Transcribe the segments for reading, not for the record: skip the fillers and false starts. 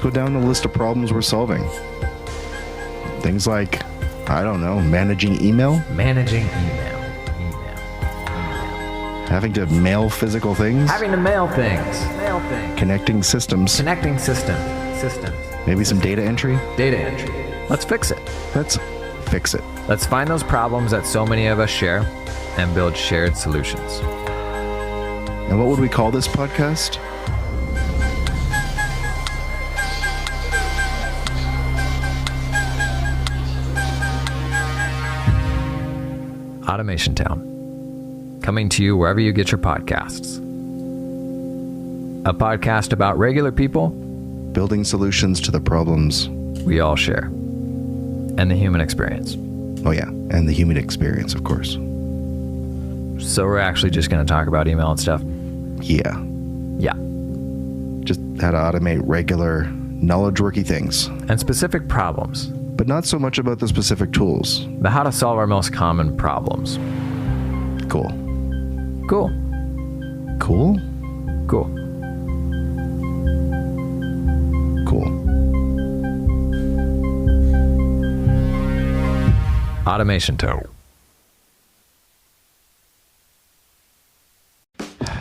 go down the list of problems we're solving. Things like, I don't know, managing email. Managing email. Having to mail physical things. Having to mail things. Connecting systems. Connecting systems. Maybe some data entry. Data entry. Let's fix it. Let's fix it. Let's find those problems that so many of us share and build shared solutions. And what would we call this podcast? AutomationTown. Coming to you wherever you get your podcasts. A podcast about regular people Building solutions to the problems we all share. And the human experience. Oh yeah, and the human experience, of course. So we're actually just going to talk about email and stuff? Yeah. Yeah. Just how to automate regular knowledge-worky things. And specific problems. But not so much about the specific tools. The how to solve our most common problems. Cool. Cool. Cool? Cool. Cool. AutomationTown.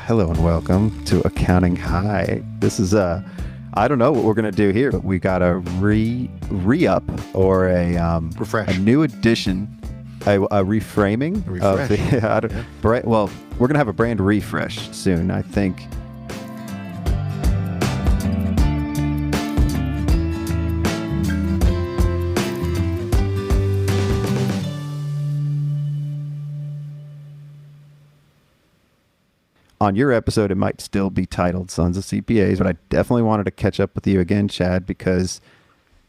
Hello and welcome to Accounting High. This is I don't know what we're gonna do here, but we got a re-up or a Refresh. a new edition, a reframing of the. Well, we're gonna have a brand refresh soon, I think. On your episode, it might still be titled Sons of CPAs, but I definitely wanted to catch up with you again, Chad, because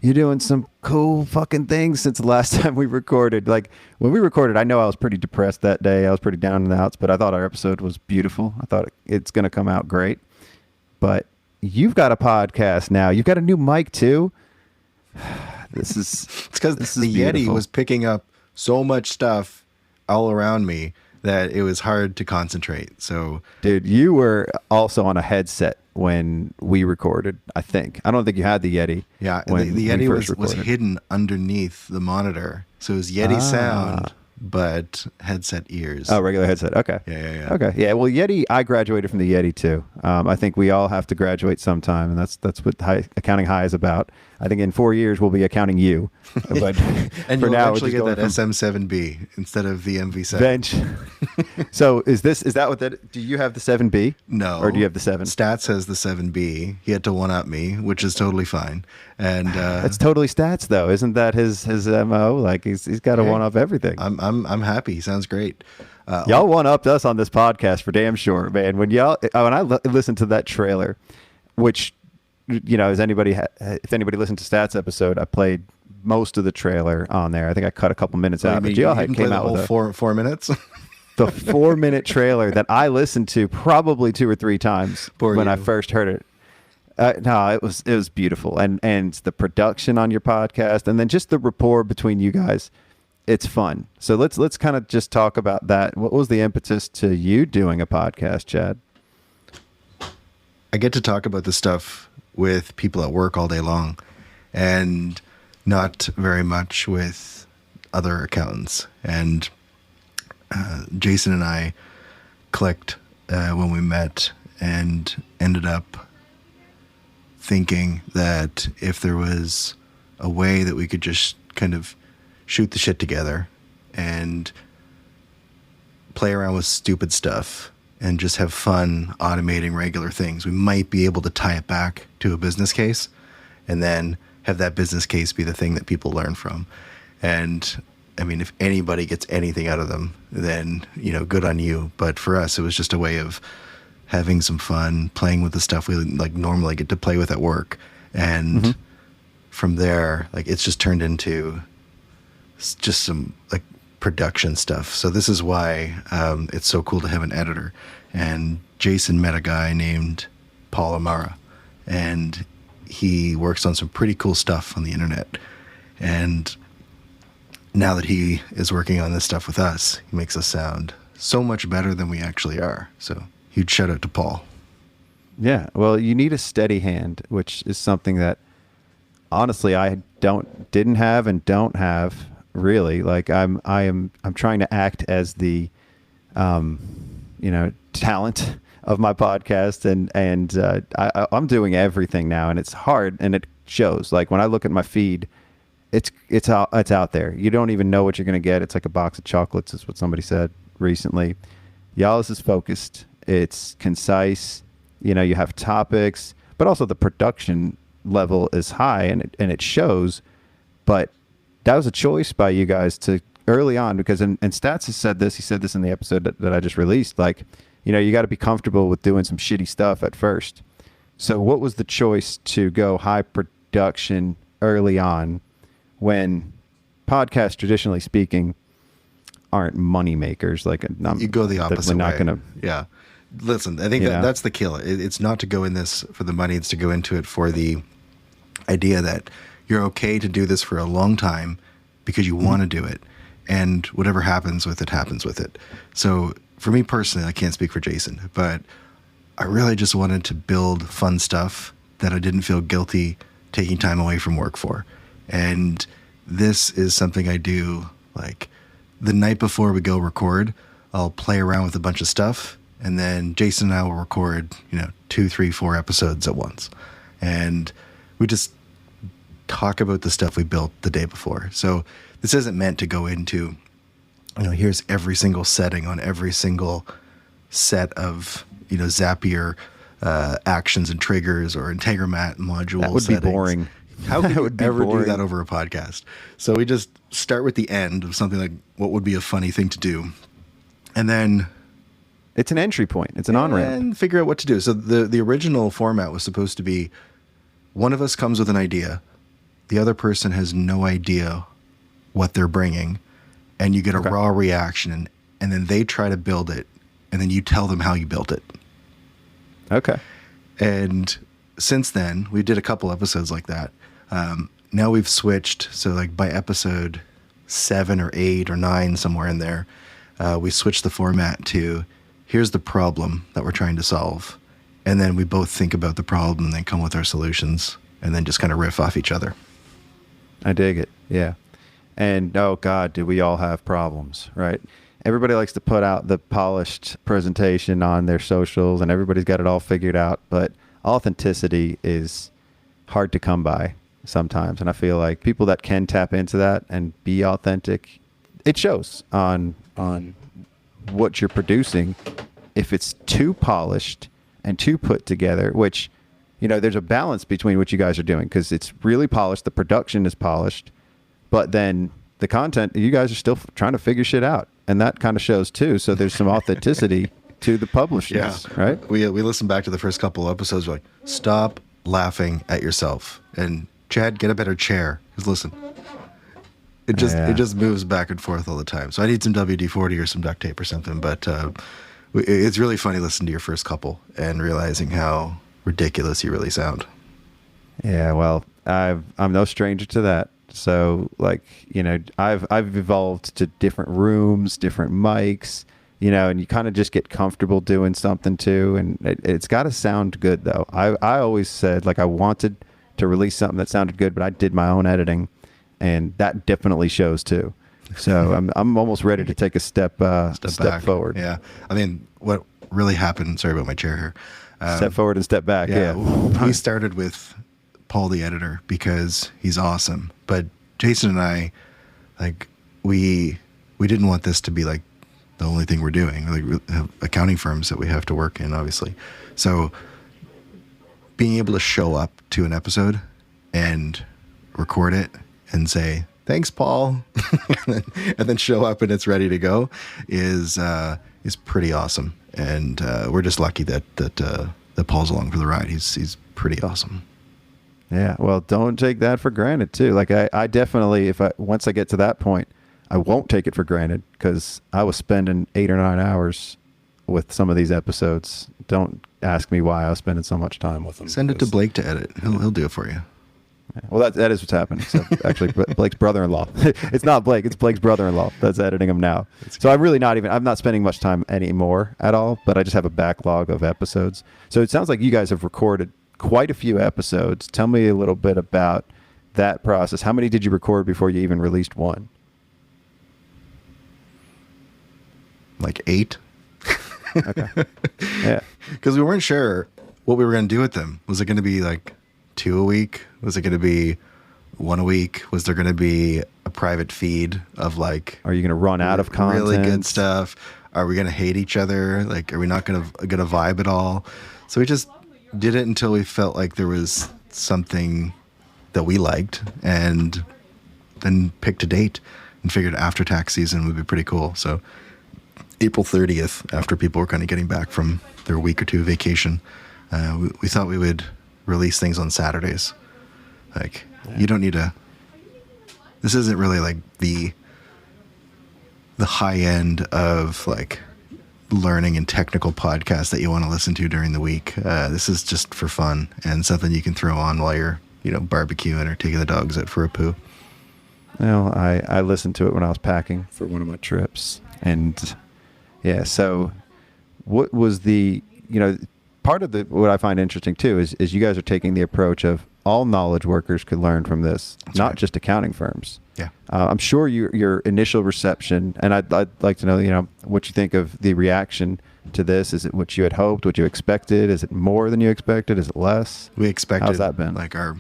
you're doing some cool fucking things since the last time we recorded. Like, when we recorded, I know I was pretty depressed that day. I was pretty down in the outs, but I thought our episode was beautiful. I thought it's going to come out great. But you've got a podcast now. You've got a new mic, too. It's because the Yeti was picking up so much stuff all around me that it was hard to concentrate. So, dude, you were also on a headset when we recorded, I think. I don't think you had the Yeti. Yeah, when the Yeti was recorded. hidden underneath the monitor. So it was Yeti sound, but headset ears. Oh, regular headset. Okay. Yeah. Okay. Yeah. Well, Yeti, I graduated from the Yeti too. I think we all have to graduate sometime, and that's what Accounting High is about. I think in 4 years we'll be accounting you, but And for you'll now, actually we're get just that going SM7B instead of the MV7. bench. So is that what that? Do you have the 7B? No. Or do you have the 7? Stats has the 7B. He had to one-up me, which is totally fine. And That's totally Stats, though. Isn't that his MO? Like he's got to one up everything. I'm happy. He sounds great. Y'all one-upped us on this podcast for damn sure, man. When I listened to that trailer, which, you know, if anybody listened to Stats episode, I played most of the trailer on there. I think I cut a couple minutes out. But y'all came out with four minutes. the 4-minute trailer that I listened to probably 2 or 3 times when I first heard it. No, it was beautiful, and the production on your podcast, and then just the rapport between you guys. It's fun. So let's kind of just talk about that. What was the impetus to you doing a podcast, Chad? I get to talk about this stuff with people at work all day long, and not very much with other accountants. And Jason and I clicked when we met, and ended up thinking that if there was a way that we could just kind of shoot the shit together and play around with stupid stuff and just have fun automating regular things, we might be able to tie it back to a business case and then have that business case be the thing that people learn from. And I mean, if anybody gets anything out of them, then, you know, good on you. But for us, it was just a way of having some fun, playing with the stuff we like normally get to play with at work. And from there, like, it's just turned into just some like production stuff. So this is why it's so cool to have an editor. And Jason met a guy named Paul Amara, and he works on some pretty cool stuff on the internet. And now that he is working on this stuff with us, he makes us sound so much better than we actually are. So huge shout out to Paul. Yeah, well, you need a steady hand, which is something that honestly, I didn't have and don't have really. Like I'm trying to act as the, talent of my podcast, and I'm doing everything now, and it's hard, and it shows. Like when I look at my feed, it's out there. You don't even know what you're going to get. It's like a box of chocolates, is what somebody said recently. Y'all's is focused. It's concise. You have topics, but also the production level is high, and it shows. But that was a choice by you guys to early on, because and Stats has said this. He said this in the episode that I just released. Like, you got to be comfortable with doing some shitty stuff at first. So what was the choice to go high production early on, when podcasts, traditionally speaking, aren't money makers? Like, you go the opposite not way. Gonna, yeah. Listen, I think that's the kill. It's not to go in this for the money. It's to go into it for the idea that you're okay to do this for a long time because you want to do it, and whatever happens with it happens with it. So for me personally, I can't speak for Jason, but I really just wanted to build fun stuff that I didn't feel guilty taking time away from work for. And this is something I do, like, the night before we go record, I'll play around with a bunch of stuff, and then Jason and I will record, 2, 3, 4 episodes at once. And we just talk about the stuff we built the day before. So this isn't meant to go into, here's every single setting on every single set of, Zapier actions and triggers or Integromat module that would settings. be boring. How could you ever boring. do that over a podcast? So we just start with the end of something like what would be a funny thing to do. And then it's an entry point. It's an on-ramp. And figure out what to do. So the original format was supposed to be one of us comes with an idea. The other person has no idea what they're bringing. And you get a raw reaction. And then they try to build it. And then you tell them how you built it. Okay. And since then, we did a couple episodes like that. Now we've switched. So like by episode 7 or 8 or 9, somewhere in there, we switched the format to here's the problem that we're trying to solve. And then we both think about the problem and then come with our solutions and then just kind of riff off each other. I dig it. Yeah. And oh God, do we all have problems, right? Everybody likes to put out the polished presentation on their socials and everybody's got it all figured out, but authenticity is hard to come by sometimes. And I feel like people that can tap into that and be authentic, it shows on what you're producing. If it's too polished and too put together, which, there's a balance between what you guys are doing, because it's really polished. The production is polished, but then the content, you guys are still trying to figure shit out. And that kind of shows too. So there's some authenticity to the publishers, right? We listened back to the first couple of episodes. We're like, stop laughing at yourself. And Chad, get a better chair. Because listen, it just moves back and forth all the time. So I need some WD-40 or some duct tape or something. But it's really funny listening to your first couple and realizing how ridiculous you really sound. Yeah, well, I'm no stranger to that. So like, I've evolved to different rooms, different mics, and you kind of just get comfortable doing something too. And it's got to sound good though. I always said like I wanted to release something that sounded good, but I did my own editing and that definitely shows too. So I'm almost ready to take a step forward. Yeah. I mean, what really happened, sorry about my chair here. Step forward and step back. Yeah. We started with Paul the editor because he's awesome, but Jason and I, like, we didn't want this to be like the only thing we're doing. Like, we have accounting firms that we have to work in, obviously. So being able to show up to an episode and record it and say, thanks, Paul, and then show up and it's ready to go is pretty awesome. And we're just lucky that Paul's along for the ride. He's pretty awesome. Yeah, well, don't take that for granted too. Like I definitely, once I get to that point, I won't take it for granted because I was spending 8 or 9 hours with some of these episodes. Don't ask me why I was spending so much time with them. Send it to Blake to edit. He'll do it for you. Yeah. Well, that is what's happening. So actually, Blake's brother-in-law. It's not Blake. It's Blake's brother-in-law that's editing them now. So I'm not spending much time anymore at all. But I just have a backlog of episodes. So it sounds like you guys have recorded quite a few episodes. Tell me a little bit about that process, how many did you record before you even released one? Like 8. Okay. Yeah. Because we weren't sure what we were going to do with them. Was it going to be like 2 a week? Was it going to be 1 a week? Was there going to be a private feed of like, Are you going to run out of content? really good stuff? Are we going to hate each other? Like, are we not going to vibe at all? So we just did it until we felt like there was something that we liked, and then picked a date and figured after tax season would be pretty cool. So April 30th, after people were kind of getting back from their week or two vacation, we thought we would release things on Saturdays. Like, you don't need to, this isn't really like the high end of like learning and technical podcasts that you want to listen to during the week. This is just for fun and something you can throw on while you're, barbecuing or taking the dogs out for a poo. Well, I listened to it when I was packing for one of my trips. And yeah, so what was part of what I find interesting too is you guys are taking the approach of all knowledge workers could learn from this, That's not right. just accounting firms. Yeah. I'm sure your initial reception, and I'd like to know, what you think of the reaction to this. Is it what you had hoped, what you expected? Is it more than you expected? Is it less? We expected How's that been? like our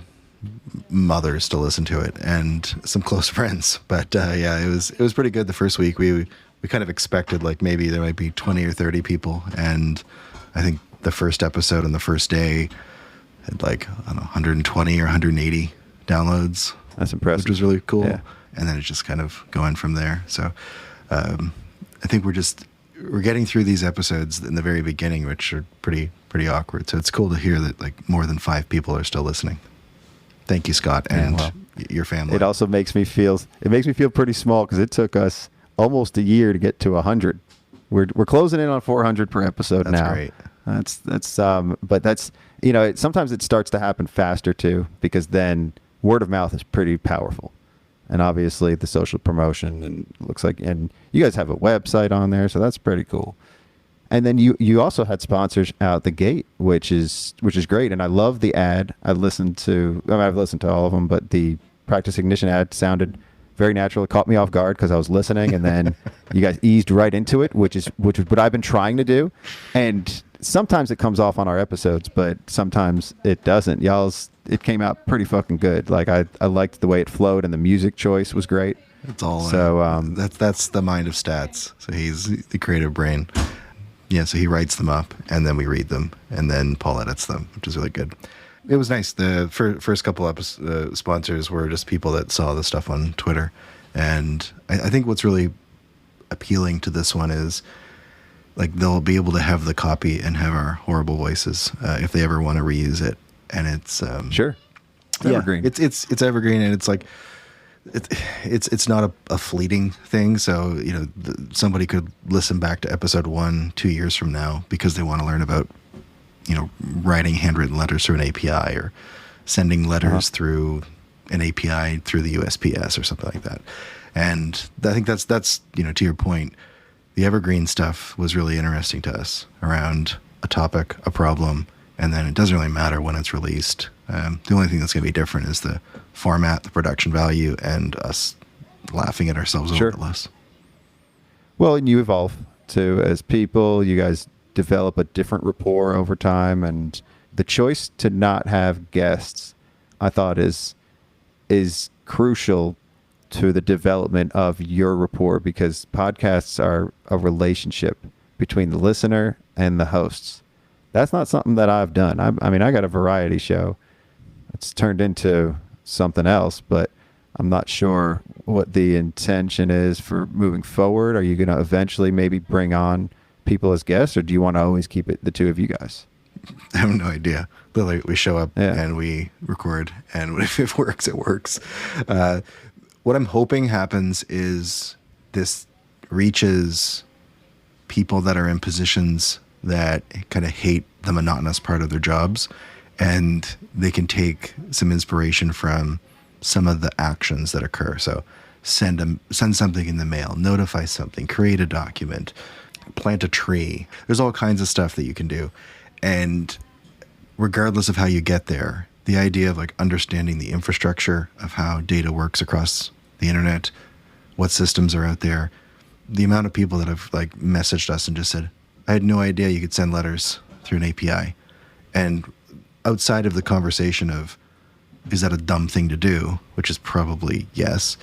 mothers to listen to it and some close friends. But yeah, it was pretty good the first week. We kind of expected like maybe there might be 20 or 30 people. And I think the first episode on the first day had like, I don't know, 120 or 180 downloads. That's impressive. Which was really cool. Yeah. And then it's just kind of going from there. So I think we're getting through these episodes in the very beginning, which are pretty awkward. So it's cool to hear that like more than 5 people are still listening. Thank you, Scott, and your family. It also makes me feel pretty small because it took us almost a year to get to 100. We're closing in on 400 per episode That's now. great. But that's sometimes it starts to happen faster too, because then word of mouth is pretty powerful, and obviously the social promotion, and looks like, and you guys have a website on there, so that's pretty cool. And then you also had sponsors out the gate, which is great. And I love the ad. I've listened to all of them, but the Practice Ignition ad sounded very natural. It caught me off guard because I was listening, and then you guys eased right into it, which is what I've been trying to do. And sometimes it comes off on our episodes, but sometimes it doesn't. It came out pretty fucking good. Like I liked the way it flowed, and the music choice was great. It's all so. That's the mind of stats. So he's the creative brain. Yeah, so he writes them up, and then we read them, and then Paul edits them, which is really good. It was nice. The first couple sponsors were just people that saw the stuff on Twitter, and I think what's really appealing to this one is like they'll be able to have the copy and have our horrible voices if they ever want to reuse it, and it's Sure, evergreen. It's evergreen, and it's like. It's not a fleeting thing. So, somebody could listen back to episode 1 2 years from now because they want to learn about, writing handwritten letters through an API or sending letters through an API through the USPS or something like that. And I think that's, to your point, the evergreen stuff was really interesting to us around a topic, a problem, and then it doesn't really matter when it's released. The only thing that's going to be different is the format, the production value, and us laughing at ourselves a little bit less. Well, and you evolve too as people. You guys develop a different rapport over time, and the choice to not have guests, I thought, is crucial to the development of your rapport, because podcasts are a relationship between the listener and the hosts. That's not something that I've done. I mean, I got a variety show. It's turned into something else, but I'm not sure what the intention is for moving forward. Are you going to eventually maybe bring on people as guests, or do you want to always keep it the two of you guys? I have no idea. Literally, we show up and we record, and if it works, it works. What I'm hoping happens is this reaches people that are in positions that kind of hate the monotonous part of their jobs, and they can take some inspiration from some of the actions that occur. So send something in the mail, notify something, create a document, plant a tree. There's all kinds of stuff that you can do. And regardless of how you get there, the idea of like understanding the infrastructure of how data works across the internet, what systems are out there. The amount of people that have like messaged us and just said, I had no idea you could send letters through an API. And outside of the conversation of, is that a dumb thing to do? Which is probably yes.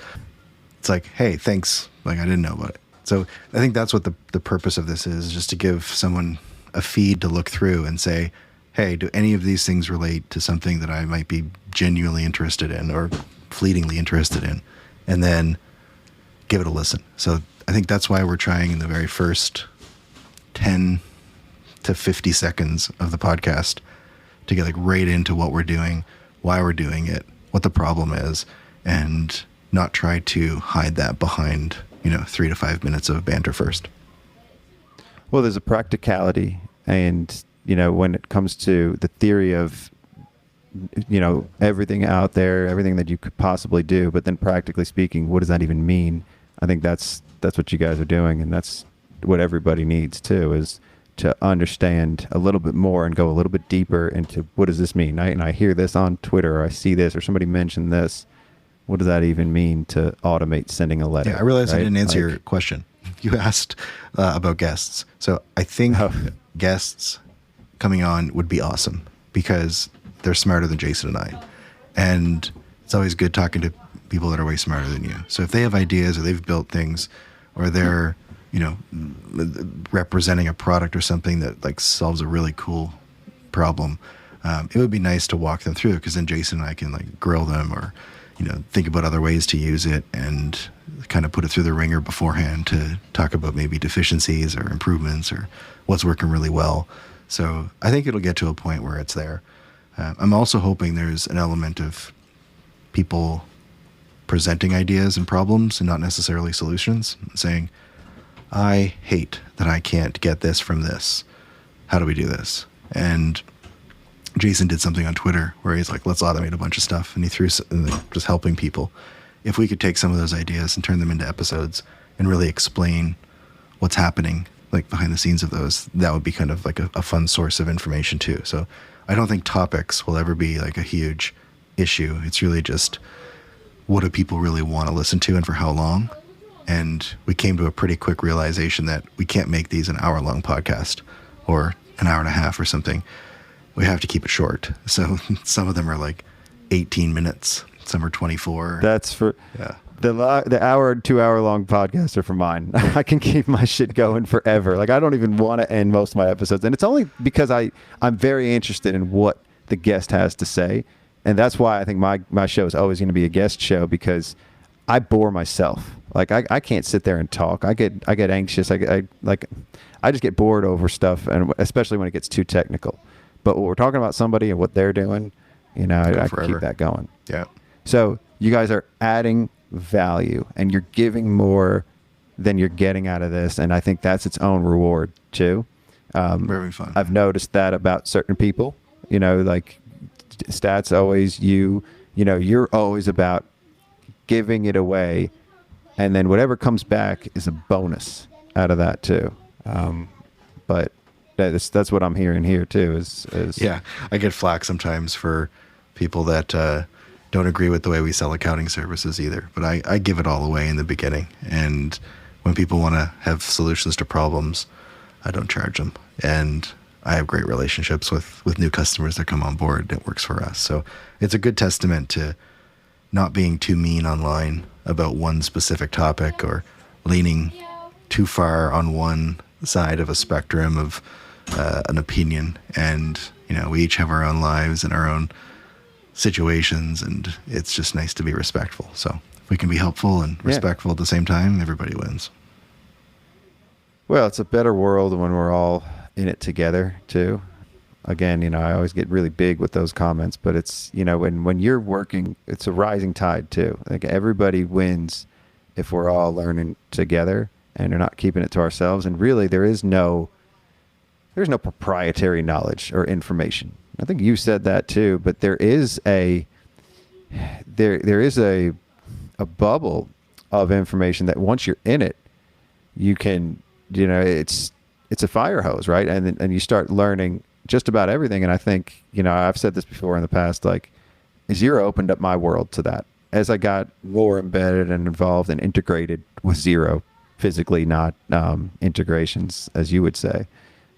It's like, hey, thanks. Like, I didn't know about it. So I think that's what the purpose of this is, just to give someone a feed to look through and say, hey, do any of these things relate to something that I might be genuinely interested in or fleetingly interested in? And then give it a listen. So I think that's why we're trying in the very first 10 to 50 seconds of the podcast to get like right into what we're doing, why we're doing it, what the problem is, and not try to hide that behind, 3 to 5 minutes of banter first. Well, there's a practicality, and when it comes to the theory of everything out there, everything that you could possibly do, but then practically speaking, what does that even mean? I think that's what you guys are doing, and that's what everybody needs too, is to understand a little bit more and go a little bit deeper into what does this mean. And I hear this on Twitter, or I see this, or somebody mentioned this. What does that even mean to automate sending a letter? Yeah, I realized right? I didn't answer your question. You asked about guests. So I think guests coming on would be awesome because they're smarter than Jason and I. And it's always good talking to people that are way smarter than you. So if they have ideas or they've built things or they're, representing a product or something that like solves a really cool problem, it would be nice to walk them through, because then Jason and I can like grill them or, think about other ways to use it and kind of put it through the ringer beforehand to talk about maybe deficiencies or improvements or what's working really well. So I think it'll get to a point where it's there. I'm also hoping there's an element of people presenting ideas and problems and not necessarily solutions, saying, I hate that I can't get this from this. How do we do this? And Jason did something on Twitter where he's like, let's automate a bunch of stuff. And he threw just helping people. If we could take some of those ideas and turn them into episodes and really explain what's happening, like behind the scenes of those, that would be kind of like a fun source of information too. So I don't think topics will ever be like a huge issue. It's really just, what do people really want to listen to and for how long? And we came to a pretty quick realization that we can't make these an hour-long podcast or an hour and a half or something. We have to keep it short. So some of them are like 18 minutes. Some are 24. That's for the hour, 2 hour long podcasts are for mine. I can keep my shit going forever. Like, I don't even want to end most of my episodes. And it's only because I'm very interested in what the guest has to say. And that's why I think my show is always going to be a guest show, because I bore myself. Like, I can't sit there and talk. I get anxious. I just get bored over stuff, and especially when it gets too technical. But when we're talking about somebody and what they're doing, I can keep that going. Yeah. So you guys are adding value, and you're giving more than you're getting out of this. And I think that's its own reward too. Very fun. I've noticed that about certain people, like Stats always, you're always about giving it away. And then whatever comes back is a bonus out of that too. But that's what I'm hearing here too. Is yeah, I get flack sometimes for people that don't agree with the way we sell accounting services either. But I give it all away in the beginning, and when people want to have solutions to problems, I don't charge them. And I have great relationships with new customers that come on board. It works for us. So it's a good testament to not being too mean online about one specific topic or leaning too far on one side of a spectrum of an opinion. And, we each have our own lives and our own situations, and it's just nice to be respectful. So if we can be helpful and respectful at the same time, everybody wins. Well, it's a better world when we're all in it together too. Again, I always get really big with those comments, but it's, when you're working, it's a rising tide too. Like, everybody wins if we're all learning together and we're not keeping it to ourselves. And really, there's no proprietary knowledge or information. I think you said that too, but there is a bubble of information that once you're in it, you can, it's a fire hose, right? And you start learning just about everything. And I think, I've said this before in the past, like Zero opened up my world to that. As I got more embedded and involved and integrated with Zero, physically, not integrations, as you would say.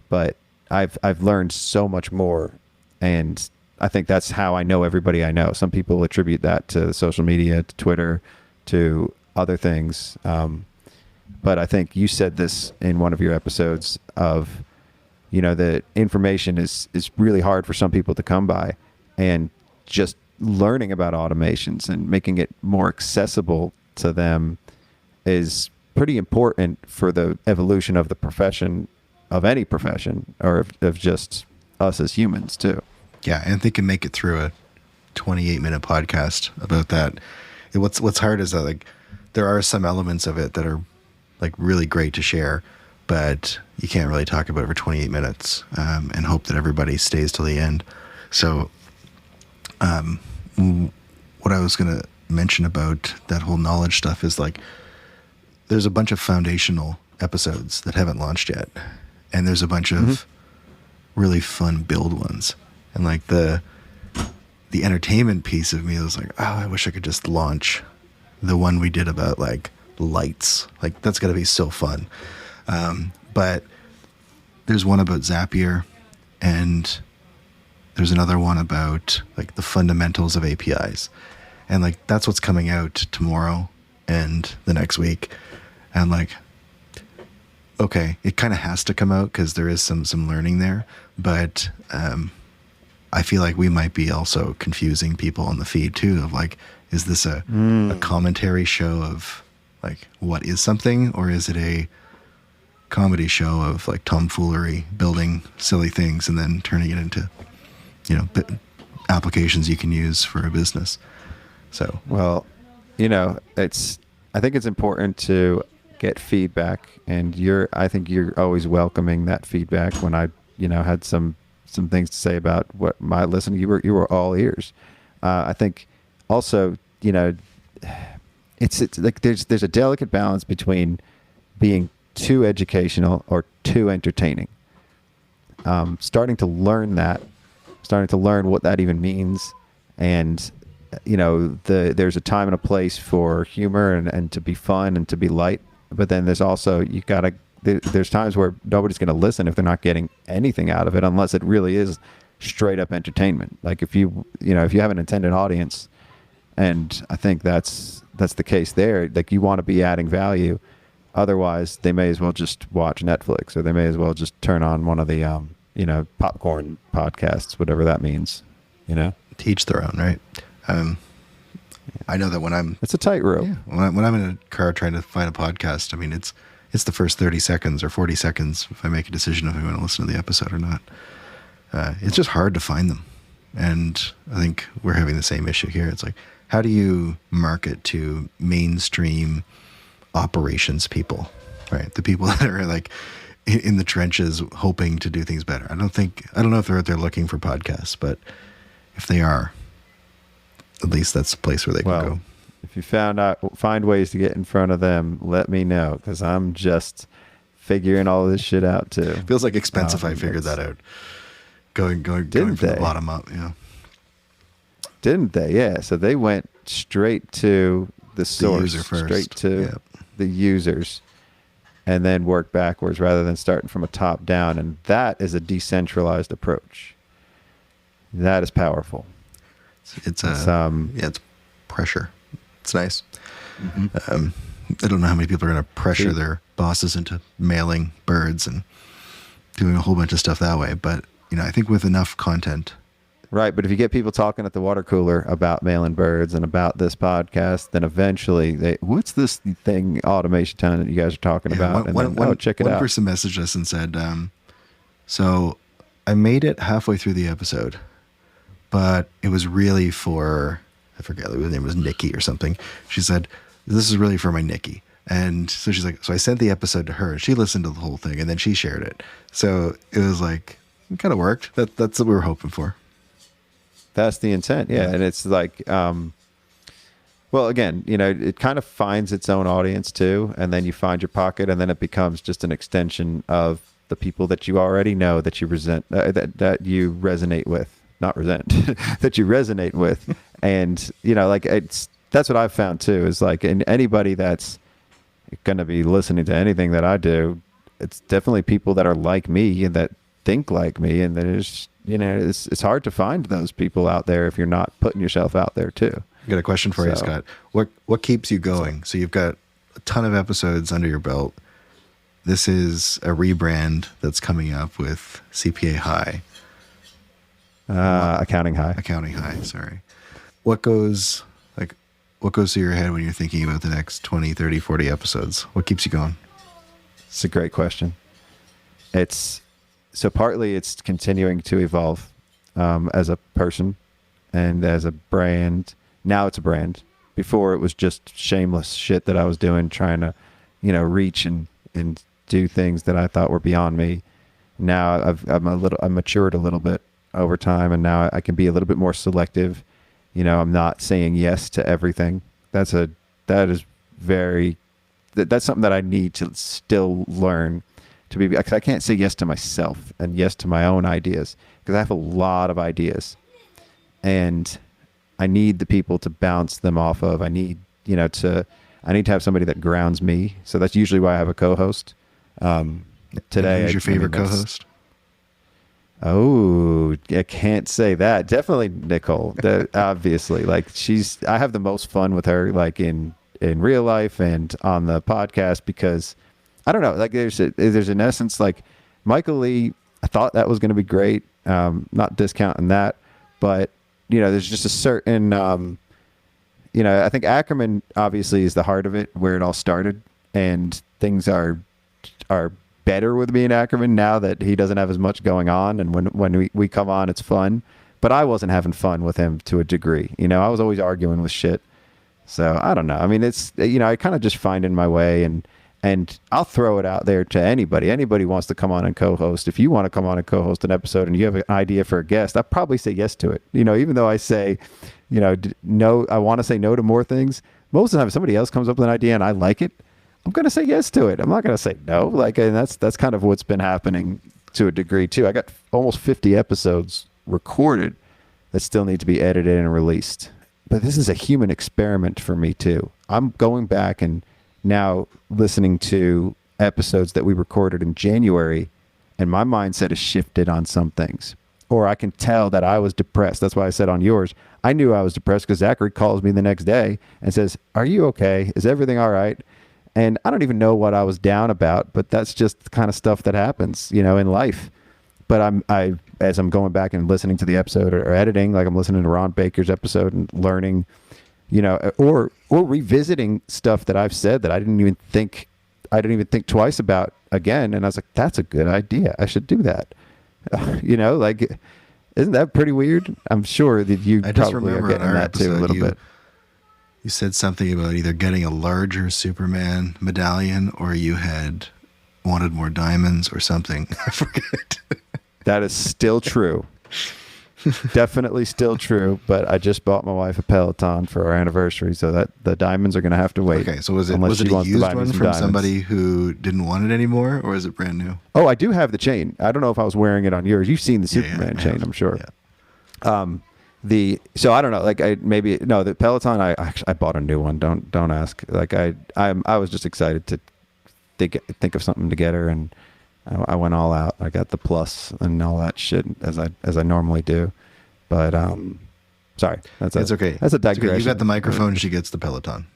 But I've learned so much more, and I think that's how I know everybody I know. Some people attribute that to social media, to Twitter, to other things. But I think you said this in one of your episodes of, the information is really hard for some people to come by, and just learning about automations and making it more accessible to them is pretty important for the evolution of the profession, of any profession, or of just us as humans too. Yeah, and they can make it through a 28-minute podcast about that. What's hard is that, like, there are some elements of it that are like really great to share, but you can't really talk about it for 28 minutes and hope that everybody stays till the end. So what I was going to mention about that whole knowledge stuff is, like, there's a bunch of foundational episodes that haven't launched yet, and there's a bunch of really fun build ones. And like the entertainment piece of me was like, oh, I wish I could just launch the one we did about like lights. Like, that's going to be so fun. But there's one about Zapier, and there's another one about like the fundamentals of APIs. And like, that's what's coming out tomorrow and the next week. And like, okay, it kind of has to come out because there is some learning there. But I feel like we might be also confusing people on the feed too, of like, is this a commentary show of like what is something, or is it a comedy show of like tomfoolery, building silly things and then turning it into, applications you can use for a business? So, well, I think it's important to get feedback, and I think you're always welcoming that feedback. When I, had some things to say about what my listening, you were all ears. I think also, it's like there's a delicate balance between being too educational or too entertaining. Starting to learn what that even means, and there's a time and a place for humor and to be fun and to be light. But then there's also, there's times where nobody's going to listen if they're not getting anything out of it, unless it really is straight up entertainment. Like if you have an intended audience, and I think that's the case there, like you want to be adding value. Otherwise they may as well just watch Netflix, or they may as well just turn on one of the, popcorn podcasts, whatever that means, Teach their own, right? I know that when I'm... It's a tightrope. Yeah, when I'm in a car trying to find a podcast, I mean, it's the first 30 seconds or 40 seconds if I make a decision if I want to listen to the episode or not. It's just hard to find them. And I think we're having the same issue here. It's like, how do you market to mainstream operations people, right? The people that are like in the trenches hoping to do things better. I don't know if they're out there looking for podcasts, but if they are, at least that's a place where they can go. If you find ways to get in front of them, let me know, because I'm just figuring all this shit out too. Feels like Expensify figured that out. Going from the bottom up, yeah. Didn't they? Yeah. So they went straight to the source, user first. Straight to the users, and then work backwards rather than starting from a top down. And that is a decentralized approach. That is powerful. It's pressure. It's nice. Mm-hmm. I don't know how many people are going to pressure their bosses into mailing birds and doing a whole bunch of stuff that way. But, I think with enough content. Right. But if you get people talking at the water cooler about mailing birds and about this podcast, then eventually what's this thing, AutomationTown, that you guys are talking about? Check it out. One person messaged us and said, so I made it halfway through the episode, but it was really for, I forget, her name was Nikki or something. She said, this is really for my Nikki. And so she's like, so I sent the episode to her. She listened to the whole thing and then she shared it. So it was like, it kind of worked. That's what we were hoping for. That's the intent. Yeah. And it's like, well, again, it kind of finds its own audience too. And then you find your pocket, and then it becomes just an extension of the people that you already know that you that you resonate with, not resent, that you resonate with. And, you know, like that's what I've found too, is like, in anybody that's going to be listening to anything that I do, it's definitely people that are like me and that think like me. And that is, you know, it's hard to find those people out there if you're not putting yourself out there too. I got a question for you, Scott. What keeps you going? So you've got a ton of episodes under your belt. This is a rebrand that's coming up with CPA High. Accounting High. Accounting High, sorry. What goes through your head when you're thinking about the next 20, 30, 40 episodes? What keeps you going? It's a great question. Partly it's continuing to evolve as a person and as a brand. Now it's a brand. Before it was just shameless shit that I was doing, trying to, you know, reach and do things that I thought were beyond me. Now I've matured a little bit over time, and now I can be a little bit more selective. You know, I'm not saying yes to everything. That's something that I need to still learn to be, because I can't say yes to myself and yes to my own ideas, because I have a lot of ideas and I need the people to bounce them off of. I need to have somebody that grounds me. So that's usually why I have a co-host. Today, who's your favorite co-host? Oh, I can't say that. Definitely Nicole. Obviously, like I have the most fun with her, like in real life and on the podcast, because I don't know, like there's an essence, like Michael Lee, I thought that was going to be great. Not discounting that, but you know, there's just a certain, you know, I think Ackerman obviously is the heart of it, where it all started, and things are better with me and Ackerman now that he doesn't have as much going on, and when we come on, it's fun. But I wasn't having fun with him to a degree. You know, I was always arguing with shit. So I don't know. I mean, it's, you know, I kind of just find in my way, and I'll throw it out there to anybody. Anybody wants to come on and co-host. If you want to come on and co-host an episode and you have an idea for a guest, I'll probably say yes to it. You know, even though I say, you know, no, I want to say no to more things. Most of the time, if somebody else comes up with an idea and I like it, I'm going to say yes to it. I'm not going to say no. Like, and that's kind of what's been happening to a degree too. I got almost 50 episodes recorded that still need to be edited and released. But this is a human experiment for me too. I'm going back and now listening to episodes that we recorded in January, and my mindset has shifted on some things. Or I can tell that I was depressed. That's why I said on yours, I knew I was depressed because Zachary calls me the next day and says, "Are you okay? Is everything all right?" And I don't even know what I was down about, but that's just the kind of stuff that happens, you know, in life. But as I'm going back and listening to the episode or editing, like I'm listening to Ron Baker's episode and learning, you know, or revisiting stuff that I've said that I didn't even think twice about again. And I was like, that's a good idea. I should do that. You know, like, isn't that pretty weird? I'm sure that you probably are getting that too a little bit. You said something about either getting a larger Superman medallion or you had wanted more diamonds or something. I forget. That is still true. Definitely still true. But I just bought my wife a Peloton for our anniversary, so that the diamonds are going to have to wait. Okay, so was it a used one from somebody who didn't want it anymore, or is it brand new? Oh, I do have the chain. I don't know if I was wearing it on yours. You've seen the Superman chain, I'm sure. Yeah. So I don't know, like the Peloton, I bought a new one. Don't ask. Like I was just excited to think of something to get her, and I went all out. I got the Plus and all that shit as I normally do. But sorry, it's okay. That's a digression. Okay. You got the microphone, she gets the Peloton.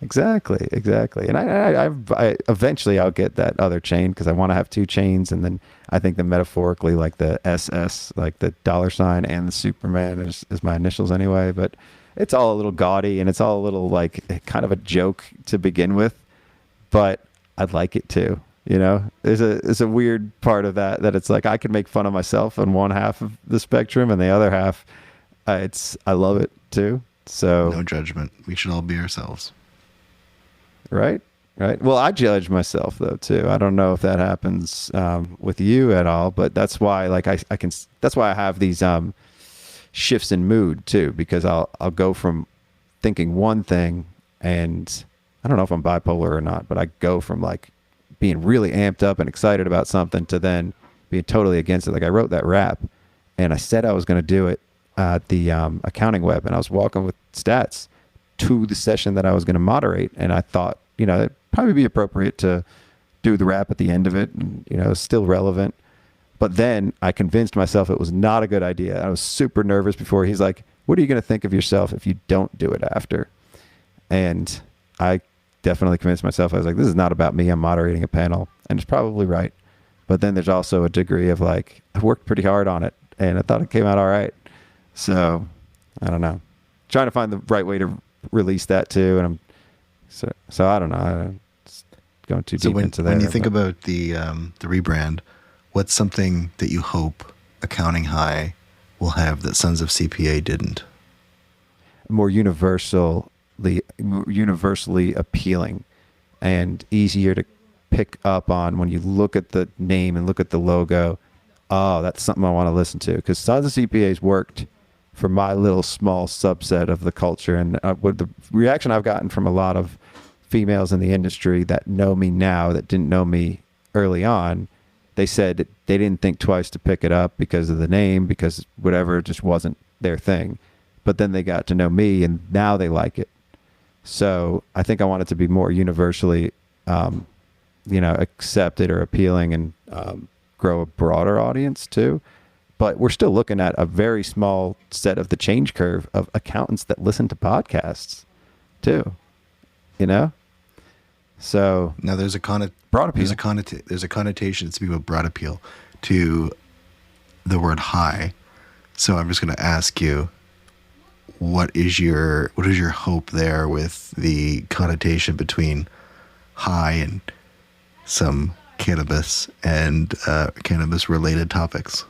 Exactly. And I eventually I'll get that other chain because I want to have two chains, and then I think that metaphorically, like the SS, like the $, and the Superman is my initials anyway. But it's all a little gaudy, and it's all a little like kind of a joke to begin with. But I'd like it too. You know, there's a weird part of that it's like I can make fun of myself on one half of the spectrum, and the other half, I love it too. So no judgment. We should all be ourselves. Right. Well, I judge myself though too. I don't know if that happens with you at all, but that's why, like, I can. That's why I have these shifts in mood too, because I'll go from thinking one thing, and I don't know if I'm bipolar or not, but I go from like being really amped up and excited about something to then being totally against it. Like I wrote that rap and I said I was going to do it at the accounting web, and I was walking with Stats to the session that I was going to moderate, and I thought, it'd probably be appropriate to do the rap at the end of it, and, still relevant. But then I convinced myself it was not a good idea. I was super nervous before. He's like, what are you going to think of yourself if you don't do it after? And I definitely convinced myself. I was like, this is not about me. I'm moderating a panel, and it's probably right. But then there's also a degree of like, I worked pretty hard on it and I thought it came out all right. So I don't know, trying to find the right way to release that too. And I'm so I don't know. I'm going too deep into that. When you think about the rebrand, what's something that you hope Accounting High will have that Sons of CPA didn't? More universally appealing and easier to pick up on when you look at the name and look at the logo. Oh, that's something I want to listen to, because Sons of CPAs worked for my little small subset of the culture. And with the reaction I've gotten from a lot of females in the industry that know me now that didn't know me early on, they said that they didn't think twice to pick it up because of the name, because whatever, it just wasn't their thing. But then they got to know me and now they like it. So I think I want it to be more universally accepted or appealing, and grow a broader audience too. But we're still looking at a very small set of the change curve of accountants that listen to podcasts too, So now there's a broad appeal. There's a connotation to people broad appeal to the word high. So I'm just going to ask you, what is your hope there with the connotation between high and some cannabis and cannabis related topics?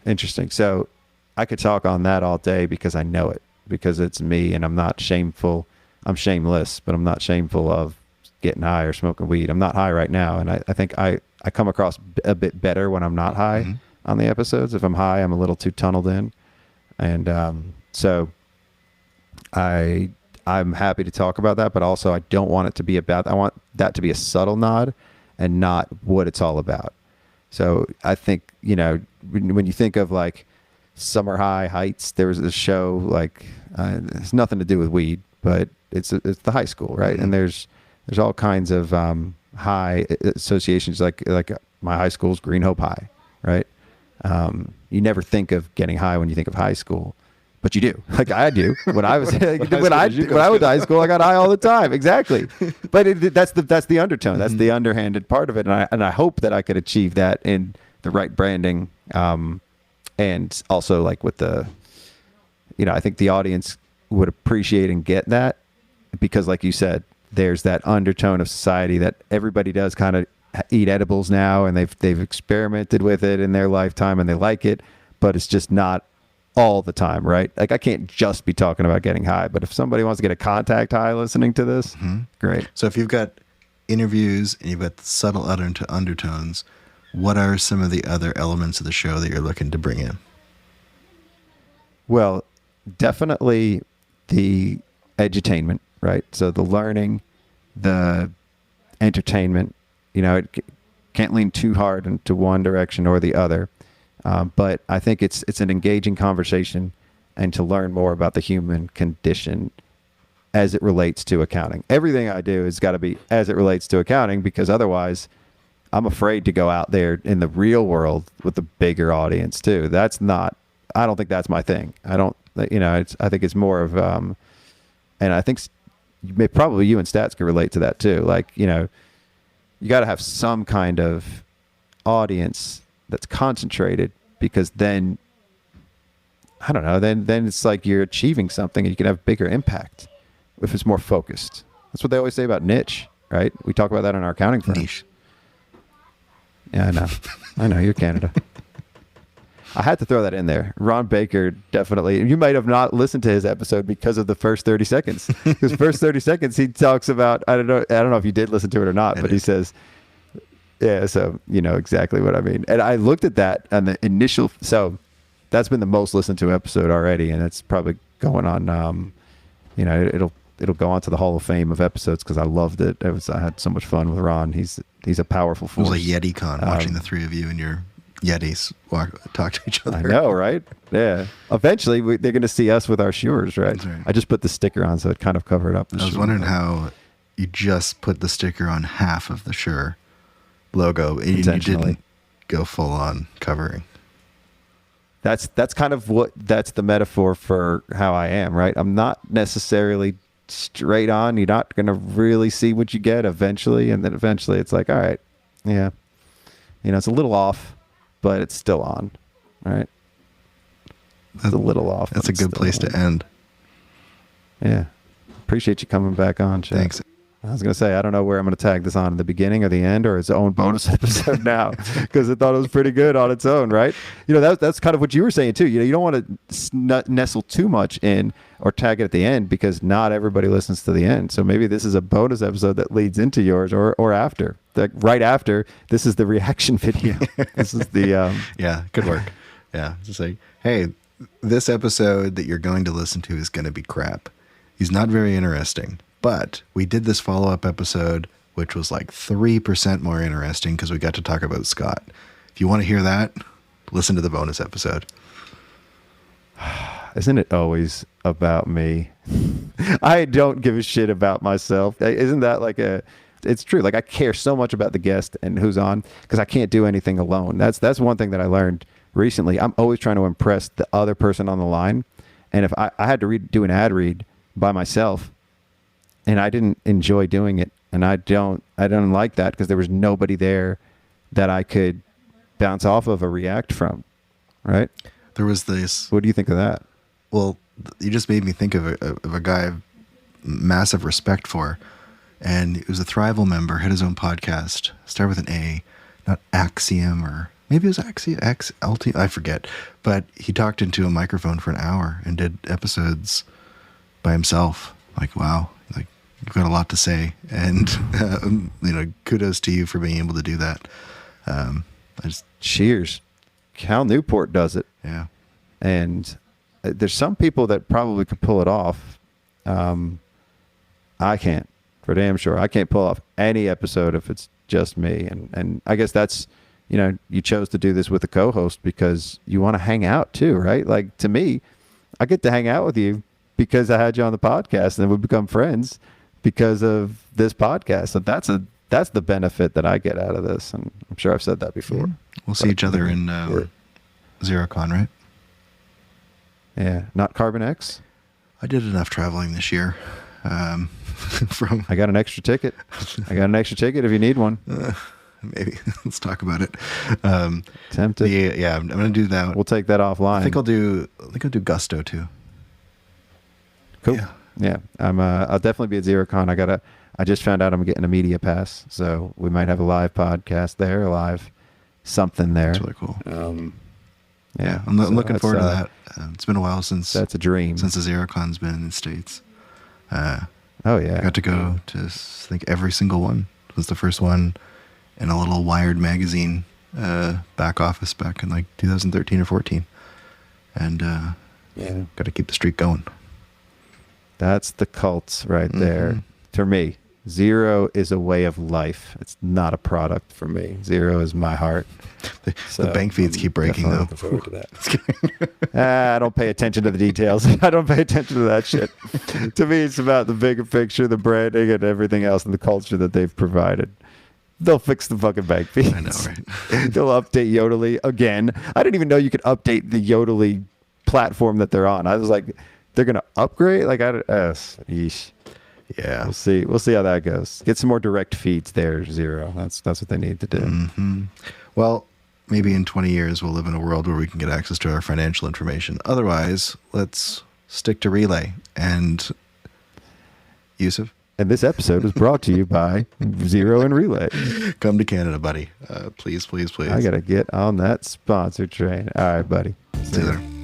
Interesting. So I could talk on that all day because I know it, because it's me, and I'm not shameful. I'm shameless, but I'm not shameful of getting high or smoking weed. I'm not high right now. And I think I come across a bit better when I'm not high on the episodes. If I'm high, I'm a little too tunneled in. And so I'm happy to talk about that, but also I don't want it to be about, I want that to be a subtle nod and not what it's all about. So I think, when you think of like Summer High Heights, there was a show like, it's nothing to do with weed, but it's the high school, right? Mm-hmm. And there's all kinds of high associations, like my high school's Green Hope High, right? You never think of getting high when you think of high school, but you do. Like I do. When I was when I went to high school, I got high all the time. Exactly. But that's the undertone. That's the underhanded part of it. And I hope that I could achieve that in the right branding, and also like with the, I think the audience would appreciate and get that, because like you said, there's that undertone of society that everybody does kind of eat edibles now, and they've experimented with it in their lifetime and they like it, but it's just not all the time, right? Like I can't just be talking about getting high, but if somebody wants to get a contact high listening to this, great. So if you've got interviews and you've got subtle undertones, what are some of the other elements of the show that you're looking to bring in? Well, definitely the edutainment, right? So the learning, the entertainment, it can't lean too hard into one direction or the other. But I think it's an engaging conversation, and to learn more about the human condition as it relates to accounting. Everything I do has got to be as it relates to accounting, because otherwise I'm afraid to go out there in the real world with a bigger audience too. I don't think that's my thing. I think it's more of, and I think probably you and Stats can relate to that too. Like, you got to have some kind of audience that's concentrated, because then, I don't know, then it's like you're achieving something and you can have bigger impact if it's more focused. That's what they always say about niche, right? We talk about that in our accounting firm. Niche. Yeah, I know, you're Canada. I had to throw that in there. Ron Baker, definitely. You might have not listened to his episode because of the first 30 seconds. His first 30 seconds, he talks about, I don't know if you did listen to it or not, but he says, yeah, so you know exactly what I mean. And I looked at that and the initial, so that's been the most listened to episode already, and it's probably going on, it'll it'll go on to the Hall of Fame of episodes because I loved it. I had so much fun with Ron. He's a powerful It force. was a Yeti con watching the three of you and your Yetis talk to each other. I know, right? Yeah. Eventually, they're going to see us with our Shures, right? That's right. I just put the sticker on, so it kind of covered up the I was Shure. wondering how you just put the sticker on half of the Shure logo and you Intentionally. didn't go full on covering. That's kind of that's the metaphor for how I am, right? I'm not necessarily straight on. You're not going to really see what you get eventually. And then eventually it's like, all right, yeah. It's a little off, but it's still on, right? It's a little off. That's but a it's good still place on. to end. Yeah. Appreciate you coming back on, Chad. Thanks. I was going to say, I don't know where I'm going to tag this on in the beginning or the end or its own bonus episode now because I thought it was pretty good on its own, right? That's kind of what you were saying too. You don't want to nestle too much in or tag it at the end because not everybody listens to the end. So maybe this is a bonus episode that leads into yours or after. Like right after, this is the reaction video. This is the... Yeah, good work. Yeah, just like, hey, this episode that you're going to listen to is going to be crap. He's not very interesting. But we did this follow-up episode, which was like 3% more interesting because we got to talk about Scott. If you want to hear that, listen to the bonus episode. Isn't it always about me? I don't give a shit about myself. Isn't that like it's true. Like I care so much about the guest and who's on because I can't do anything alone. That's one thing that I learned recently. I'm always trying to impress the other person on the line. And if I had to do an ad read by myself, and I didn't enjoy doing it, and I don't like that because there was nobody there that I could bounce off of or react from, right? There was this. What do you think of that? Well, you just made me think of a guy I have massive respect for, and he was a Thrival member, had his own podcast, started with an A, not Axiom or maybe it was Axiom, I forget, but he talked into a microphone for an hour and did episodes by himself. Like, wow, like you've got a lot to say, and kudos to you for being able to do that. Cheers. Cal Newport does it. Yeah. And there's some people that probably can pull it off. I can't, for damn sure. I can't pull off any episode if it's just me. And I guess that's, you chose to do this with a co-host because you want to hang out too, right? Like to me, I get to hang out with you because I had you on the podcast and then we become friends because of this podcast. So that's the benefit that I get out of this. And I'm sure I've said that before. We'll see each other in ZeroCon, right? Yeah. Not Carbon X. I did enough traveling this year. I got an extra ticket. If you need one. Maybe let's talk about it. Tempted. Yeah, I'm gonna do that. We'll take that offline. I think I'll do Gusto too. Cool. Yeah. I'll definitely be at ZeroCon. I just found out I'm getting a media pass, so we might have a live podcast there, a live something there. That's really cool. Yeah, I'm looking forward to that. It's been a while since that's a dream. Since the ZeroCon's been in the States. Oh yeah, I got to go to I think every single one. It was the first one in a little Wired magazine back office back in like 2013 or 14, and got to keep the streak going. That's the cult right there. For me, Zero is a way of life. It's not a product for me. Zero is my heart. The bank feeds keep breaking though. Looking forward to that. I don't pay attention to the details. I don't pay attention to that shit. To me, it's about the bigger picture, the branding, and everything else, and the culture that they've provided. They'll fix the fucking bank feeds. I know, right? They'll update Yodely again. I didn't even know you could update the Yodely platform that they're on. I was like, they're gonna upgrade. Like yeesh. Yeah, we'll see how that goes. Get some more direct feeds there, Zero. That's what they need to do. Mm-hmm. Well, maybe in 20 years we'll live in a world where we can get access to our financial information. Otherwise, let's stick to Relay. And Yusuf? And this episode was brought to you by Zero and Relay. Come to Canada, buddy. Please, please, please. I got to get on that sponsor train. All right, buddy. See you later.